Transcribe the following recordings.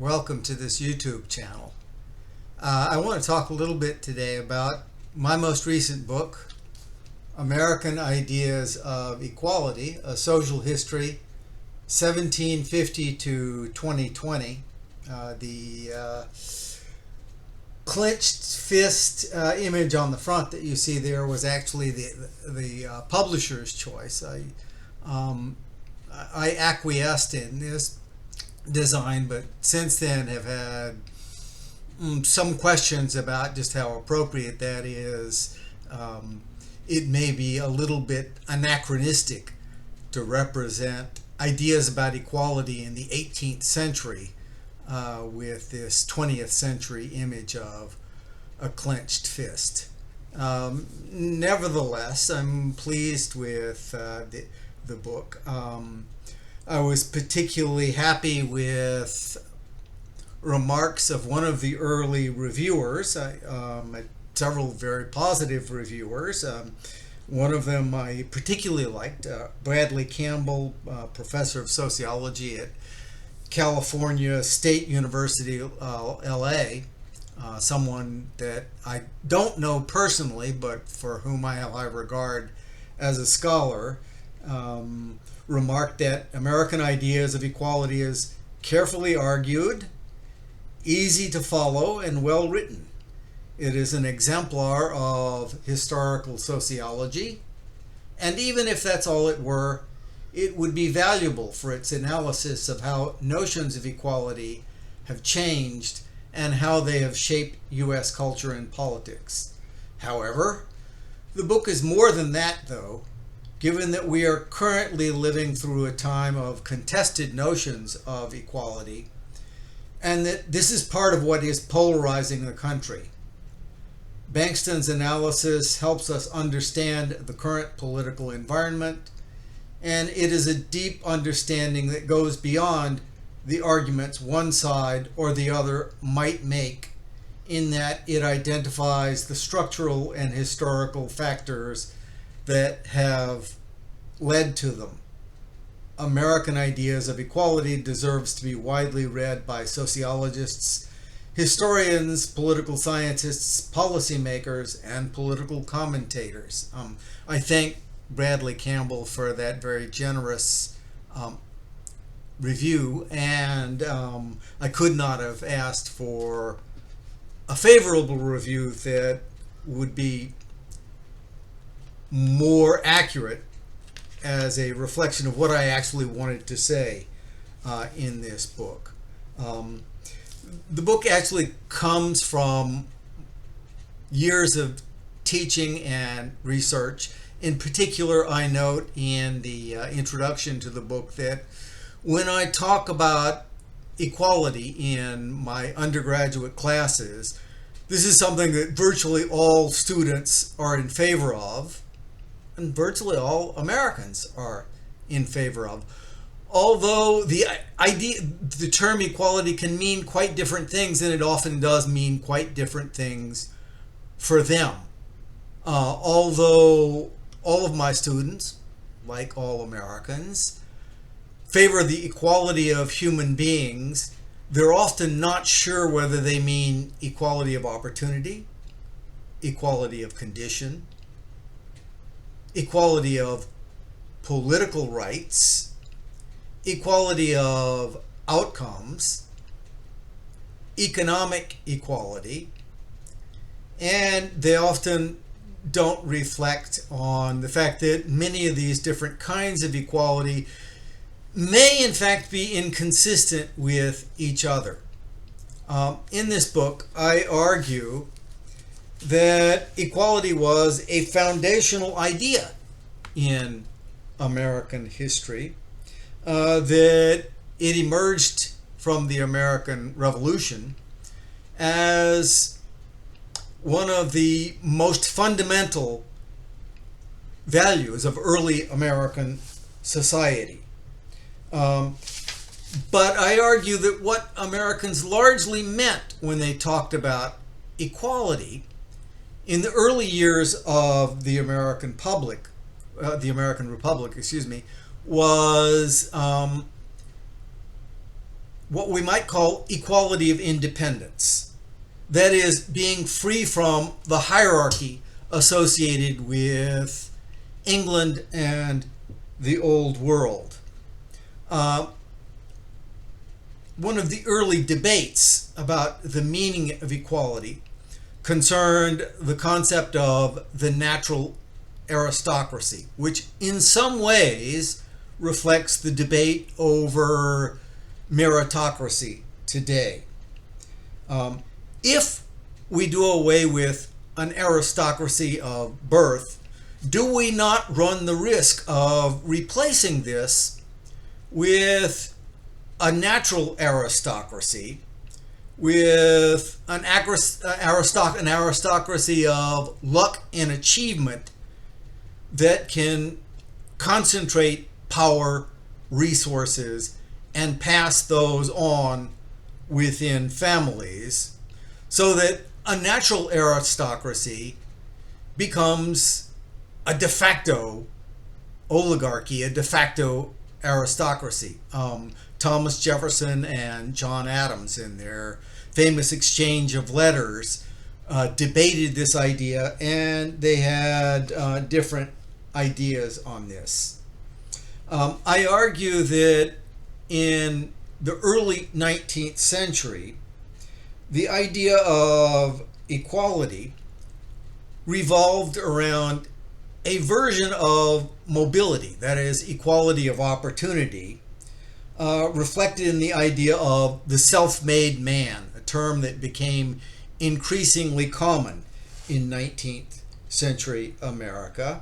Welcome to this YouTube channel. I want to talk a little bit today about my most recent book, American Ideas of Equality, A Social History, 1750 to 2020. The clenched fist image on the front that you see there was actually the publisher's choice. I acquiesced in this design, but since then have had some questions about just how appropriate that is. It may be a little bit anachronistic to represent ideas about equality in the 18th century with this 20th century image of a clenched fist. Nevertheless, I'm pleased with the book. I was particularly happy with remarks of one of the early reviewers, several very positive reviewers. One of them I particularly liked, Bradley Campbell, professor of sociology at California State University, LA, someone that I don't know personally, but for whom I have high regard as a scholar. Remarked that American Ideas of Equality is carefully argued, easy to follow, and well written. It is an exemplar of historical sociology, and even if that's all it were, it would be valuable for its analysis of how notions of equality have changed and how they have shaped U.S. culture and politics. However, the book is more than that, though, given that we are currently living through a time of contested notions of equality, and that this is part of what is polarizing the country. Bankston's analysis helps us understand the current political environment, and it is a deep understanding that goes beyond the arguments one side or the other might make, in that it identifies the structural and historical factors that have led to them. American Ideas of Equality deserves to be widely read by sociologists, historians, political scientists, policymakers, and political commentators. I thank Bradley Campbell for that very generous review, and I could not have asked for a favorable review that would be more accurate as a reflection of what I actually wanted to say in this book. The book actually comes from years of teaching and research. In particular, I note in the introduction to the book that when I talk about equality in my undergraduate classes, this is something that virtually all students are in favor of, and virtually all Americans are in favor of. Although the term equality can mean quite different things, and it often does mean quite different things for them. Although all of my students, like all Americans, favor the equality of human beings, they're often not sure whether they mean equality of opportunity, equality of condition, equality of political rights, equality of outcomes, economic equality, and they often don't reflect on the fact that many of these different kinds of equality may in fact be inconsistent with each other. In this book, I argue that equality was a foundational idea in American history, that it emerged from the American Revolution as one of the most fundamental values of early American society. But I argue that what Americans largely meant when they talked about equality in the early years of the American Republic, was what we might call equality of independence. That is, being free from the hierarchy associated with England and the Old World. One of the early debates about the meaning of equality concerned the concept of the natural aristocracy, which in some ways reflects the debate over meritocracy today. If we do away with an aristocracy of birth, do we not run the risk of replacing this with a natural aristocracy, with an aristocracy of luck and achievement that can concentrate power, resources, and pass those on within families, so that a natural aristocracy becomes a de facto oligarchy, a de facto aristocracy. Thomas Jefferson and John Adams, in their famous exchange of letters, debated this idea, and they had different ideas on this. I argue that in the early 19th century, the idea of equality revolved around a version of mobility, that is, equality of opportunity, reflected in the idea of the self-made man, a term that became increasingly common in 19th century America.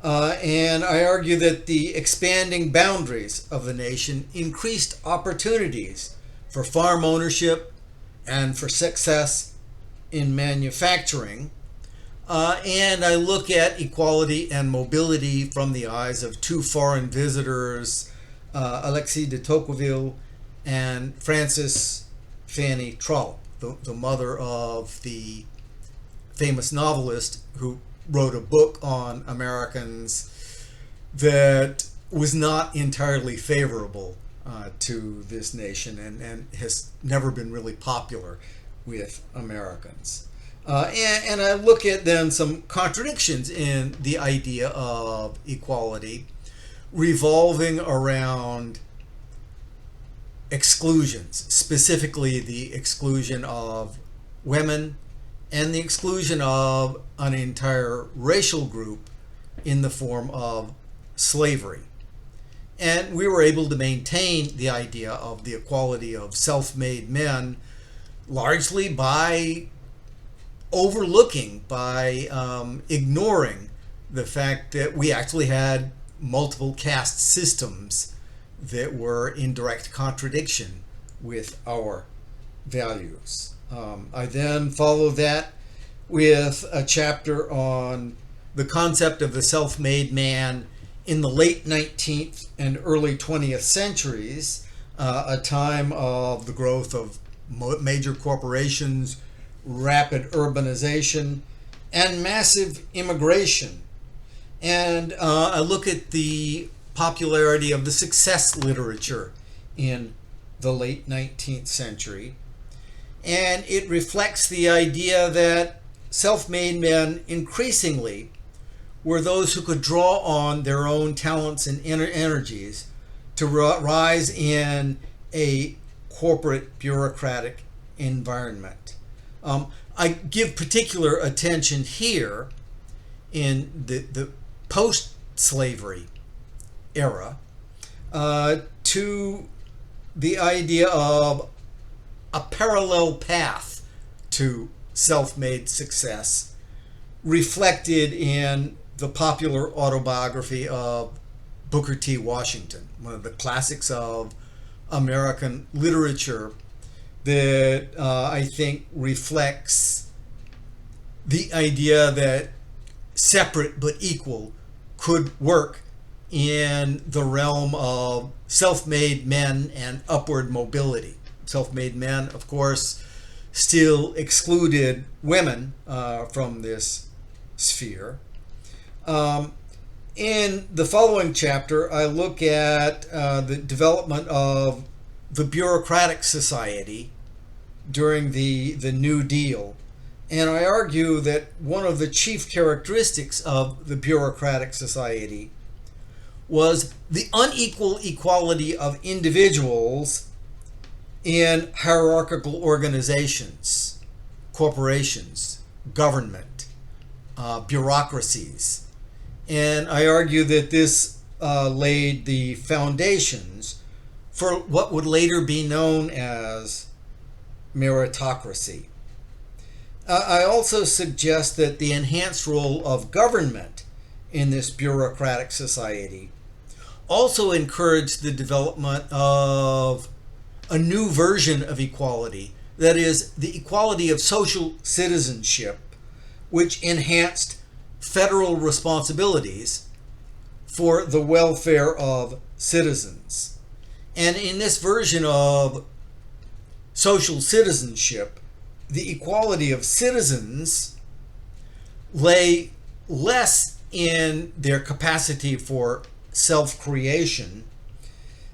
And I argue that the expanding boundaries of the nation increased opportunities for farm ownership and for success in manufacturing. And I look at equality and mobility from the eyes of two foreign visitors, Alexis de Tocqueville and Frances Fanny Trollope, the mother of the famous novelist who wrote a book on Americans that was not entirely favorable to this nation and has never been really popular with Americans. And I look at then some contradictions in the idea of equality revolving around exclusions, specifically the exclusion of women and the exclusion of an entire racial group in the form of slavery. And we were able to maintain the idea of the equality of self-made men largely by overlooking, by ignoring the fact that we actually had multiple caste systems that were in direct contradiction with our values. I then follow that with a chapter on the concept of the self-made man in the late 19th and early 20th centuries, a time of the growth of major corporations, rapid urbanization, and massive immigration. And I look at the popularity of the success literature in the late 19th century, and it reflects the idea that self-made men increasingly were those who could draw on their own talents and energies to rise in a corporate bureaucratic environment. I give particular attention here in the post-slavery era to the idea of a parallel path to self-made success reflected in the popular autobiography of Booker T. Washington, one of the classics of American literature that I think reflects the idea that separate but equal could work in the realm of self-made men and upward mobility. Self-made men, of course, still excluded women from this sphere. In the following chapter, I look at the development of the bureaucratic society during the New Deal. And I argue that one of the chief characteristics of the bureaucratic society was the unequal equality of individuals in hierarchical organizations, corporations, government, bureaucracies. And I argue that this laid the foundations for what would later be known as meritocracy. I also suggest that the enhanced role of government in this bureaucratic society also encouraged the development of a new version of equality, that is, the equality of social citizenship, which enhanced federal responsibilities for the welfare of citizens. And in this version of social citizenship, the equality of citizens lay less in their capacity for self-creation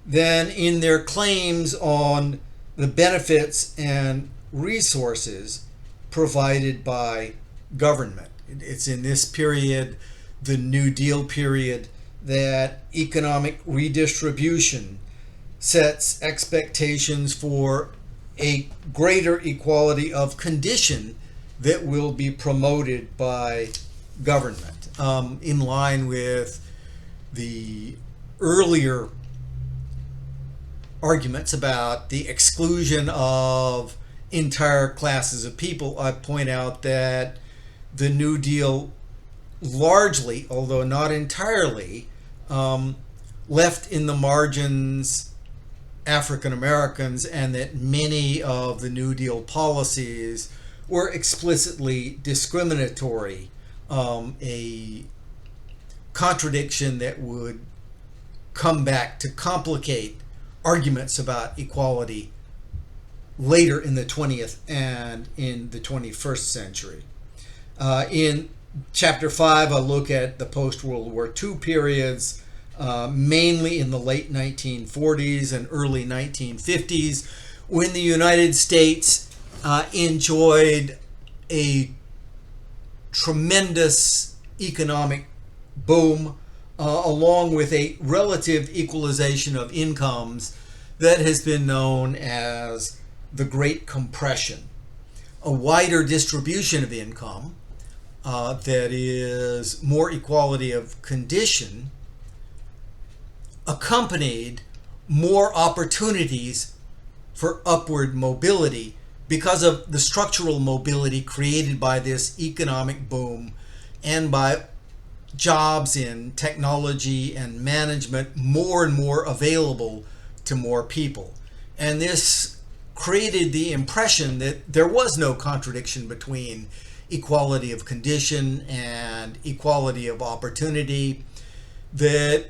than in their claims on the benefits and resources provided by government. It's in this period, the New Deal period, that economic redistribution sets expectations for a greater equality of condition that will be promoted by government, in line with the earlier arguments about the exclusion of entire classes of people. I point out that the New Deal largely, although not entirely, left in the margins African Americans, and that many of the New Deal policies were explicitly discriminatory, a contradiction that would come back to complicate arguments about equality later in the 20th and in the 21st century. In Chapter 5, I'll look at the post-World War II periods, mainly in the late 1940s and early 1950s, when the United States enjoyed a tremendous economic boom, along with a relative equalization of incomes that has been known as the Great Compression. A wider distribution of income, that is more equality of condition, accompanied more opportunities for upward mobility because of the structural mobility created by this economic boom and by jobs in technology and management more and more available to more people. And this created the impression that there was no contradiction between equality of condition and equality of opportunity, that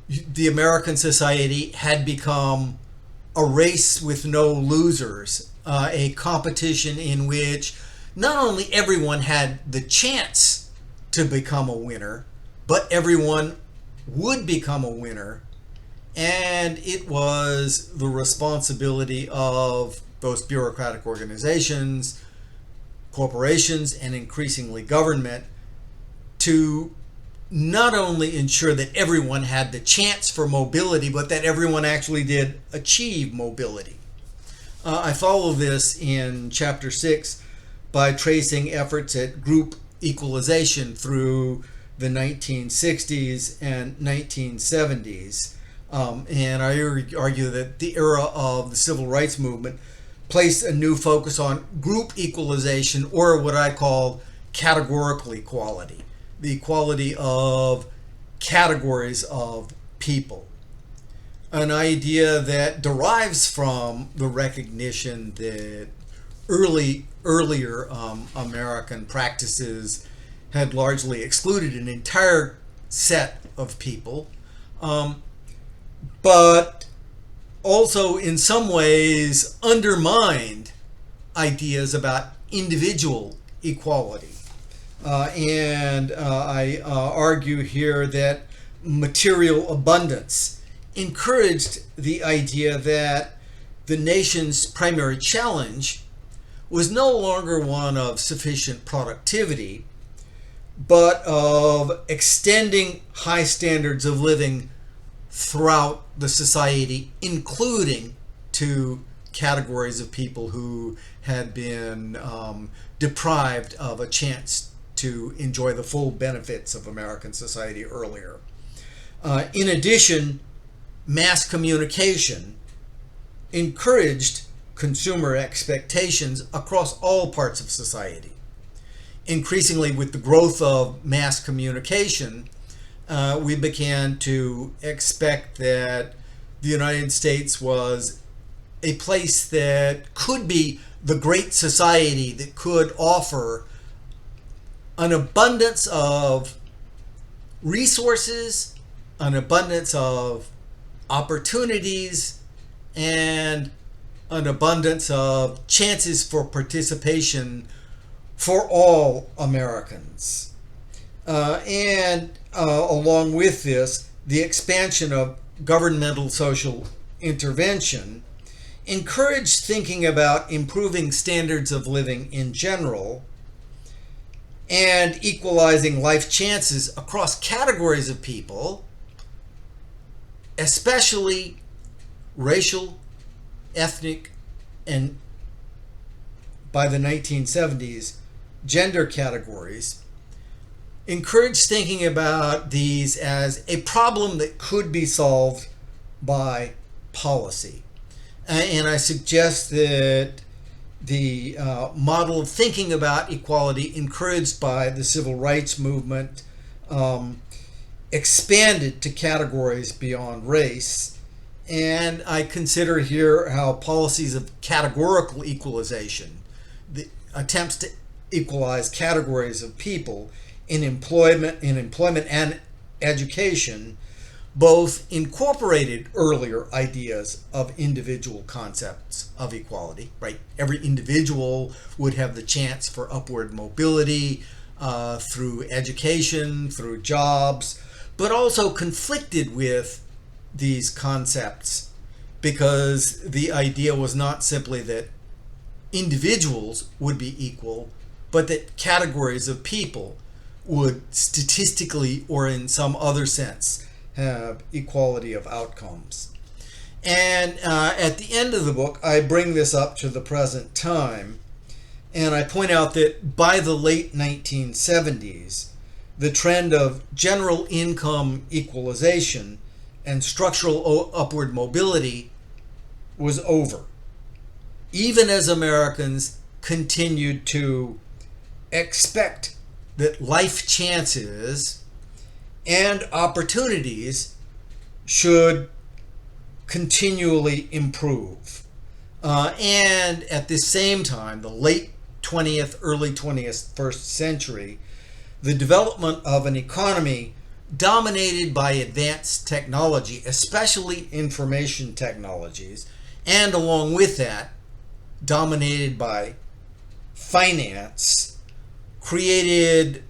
the American society had become a race with no losers, a competition in which not only everyone had the chance to become a winner, but everyone would become a winner. And it was the responsibility of both bureaucratic organizations, corporations, and increasingly government to not only ensure that everyone had the chance for mobility, but that everyone actually did achieve mobility. I follow this in Chapter 6 by tracing efforts at group equalization through the 1960s and 1970s. And I argue that the era of the civil rights movement placed a new focus on group equalization, or what I call categorical equality, the equality of categories of people. An idea that derives from the recognition that earlier American practices had largely excluded an entire set of people, but also in some ways undermined ideas about individual equality. And I argue here that material abundance encouraged the idea that the nation's primary challenge was no longer one of sufficient productivity, but of extending high standards of living throughout the society, including to categories of people who had been deprived of a chance to enjoy the full benefits of American society earlier. In addition, mass communication encouraged consumer expectations across all parts of society. Increasingly, with the growth of mass communication, we began to expect that the United States was a place that could be the great society that could offer an abundance of resources, an abundance of opportunities, and an abundance of chances for participation for all Americans. Along with this, the expansion of governmental social intervention encouraged thinking about improving standards of living in general and equalizing life chances across categories of people, especially racial, ethnic, and by the 1970s, gender categories, encouraged thinking about these as a problem that could be solved by policy. And I suggest that the model of thinking about equality encouraged by the civil rights movement expanded to categories beyond race. And I consider here how policies of categorical equalization, the attempts to equalize categories of people in employment and education, both incorporated earlier ideas of individual concepts of equality, right? Every individual would have the chance for upward mobility through education, through jobs, but also conflicted with these concepts because the idea was not simply that individuals would be equal, but that categories of people would statistically or in some other sense have equality of outcomes. And at the end of the book, I bring this up to the present time, and I point out that by the late 1970s, the trend of general income equalization and structural upward mobility was over, even as Americans continued to expect that life chances and opportunities should continually improve. And at the same time, the late 20th, early 21st century, the development of an economy dominated by advanced technology, especially information technologies, and along with that, dominated by finance, created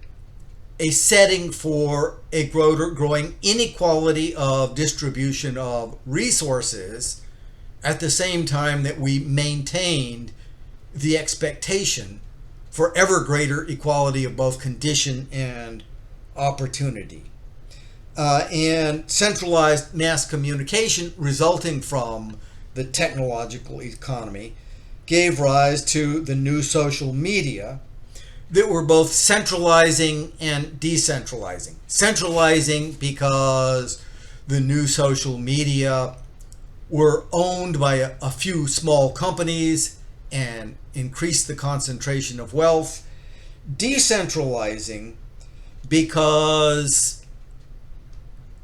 a setting for a growing inequality of distribution of resources at the same time that we maintained the expectation for ever greater equality of both condition and opportunity. And centralized mass communication resulting from the technological economy gave rise to the new social media that were both centralizing and decentralizing. Centralizing because the new social media were owned by a few small companies and increased the concentration of wealth. Decentralizing because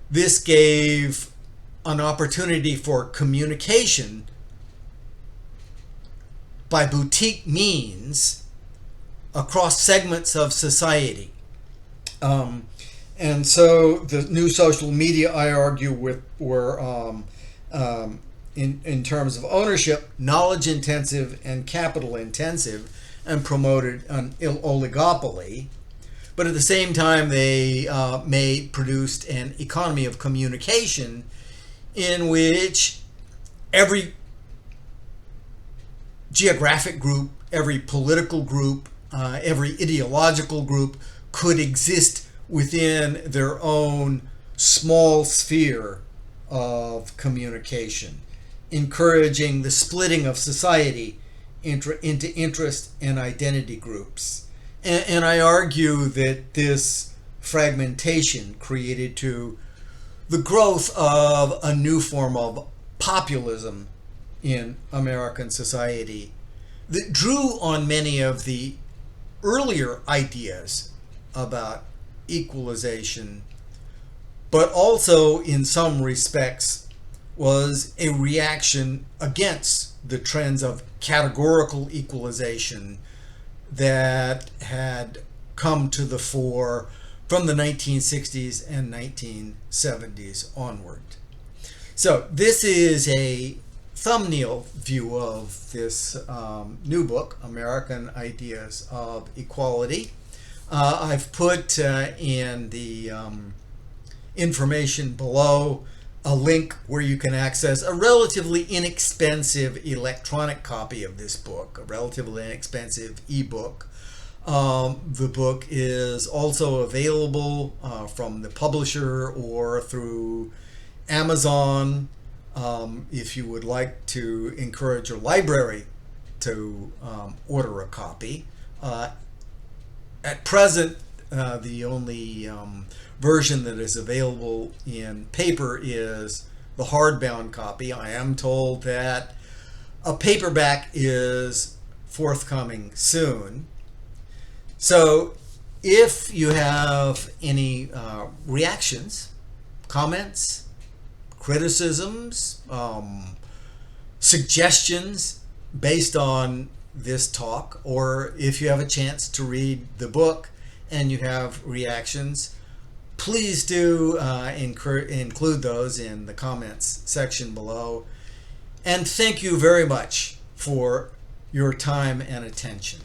this gave an opportunity for communication by boutique means across segments of society. And so the new social media, I argue, were in terms of ownership, knowledge intensive and capital intensive, and promoted an oligopoly. But at the same time, they produced an economy of communication in which every geographic group, every political group, every ideological group could exist within their own small sphere of communication, encouraging the splitting of society into interest and identity groups. And I argue that this fragmentation created the growth of a new form of populism in American society that drew on many of the earlier ideas about equalization, but also in some respects was a reaction against the trends of categorical equalization that had come to the fore from the 1960s and 1970s onward. So this is a thumbnail view of this new book, American Ideas of Equality. I've put in the information below a link where you can access a relatively inexpensive electronic copy of this book, a relatively inexpensive ebook. The book is also available from the publisher or through Amazon. If you would like to encourage your library to order a copy. At present, the only version that is available in paper is the hardbound copy. I am told that a paperback is forthcoming soon. So if you have any reactions, comments, criticisms, suggestions based on this talk, or if you have a chance to read the book and you have reactions, please do include those in the comments section below. And thank you very much for your time and attention.